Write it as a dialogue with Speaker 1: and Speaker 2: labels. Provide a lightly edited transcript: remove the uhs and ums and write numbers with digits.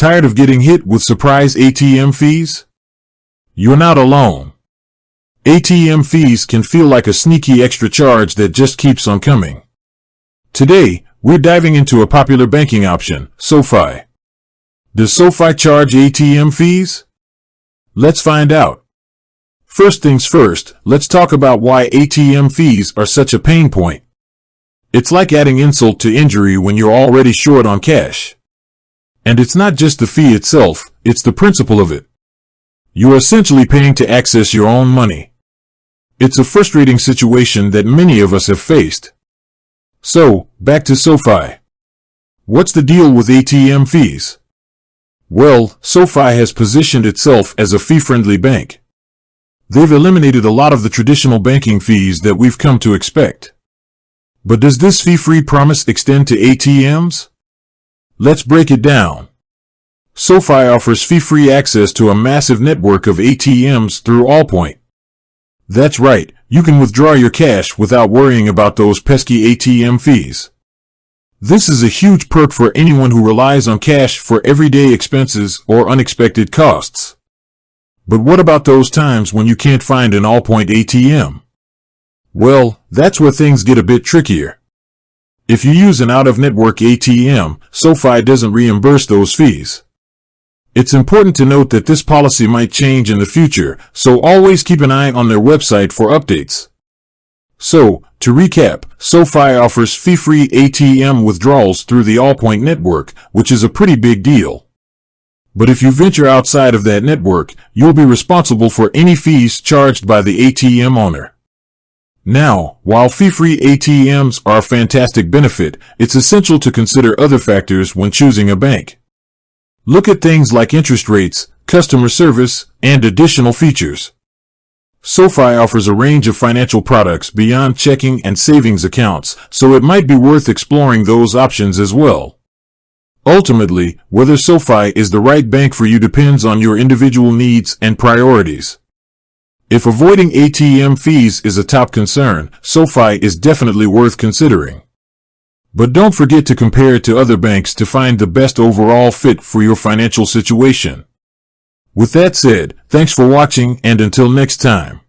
Speaker 1: Tired of getting hit with surprise ATM fees? You're not alone. ATM fees can feel like a sneaky extra charge that just keeps on coming. Today, we're diving into a popular banking option, Sofi. Does Sofi charge ATM fees? Let's find out. First things first, let's talk about why ATM fees are such a pain point. It's like adding insult to injury when you're already short on cash. And it's not just the fee itself, it's the principle of it. You're essentially paying to access your own money. It's a frustrating situation that many of us have faced. So, back to Sofi. What's the deal with ATM fees? Well, Sofi has positioned itself as a fee-friendly bank. They've eliminated a lot of the traditional banking fees that we've come to expect. But does this fee-free promise extend to ATMs? Let's break it down. Sofi offers fee-free access to a massive network of ATMs through Allpoint. That's right, you can withdraw your cash without worrying about those pesky ATM fees. This is a huge perk for anyone who relies on cash for everyday expenses or unexpected costs. But what about those times when you can't find an Allpoint ATM? Well, that's where things get a bit trickier. If you use an out-of-network ATM, Sofi doesn't reimburse those fees. It's important to note that this policy might change in the future, so always keep an eye on their website for updates. So, to recap, Sofi offers fee-free ATM withdrawals through the Allpoint network, which is a pretty big deal. But if you venture outside of that network, you'll be responsible for any fees charged by the ATM owner. Now, while fee-free ATMs are a fantastic benefit, it's essential to consider other factors when choosing a bank. Look at things like interest rates, customer service, and additional features. Sofi offers a range of financial products beyond checking and savings accounts, so it might be worth exploring those options as well. Ultimately, whether Sofi is the right bank for you depends on your individual needs and priorities. If avoiding ATM fees is a top concern, Sofi is definitely worth considering. But don't forget to compare it to other banks to find the best overall fit for your financial situation. With that said, thanks for watching, and until next time.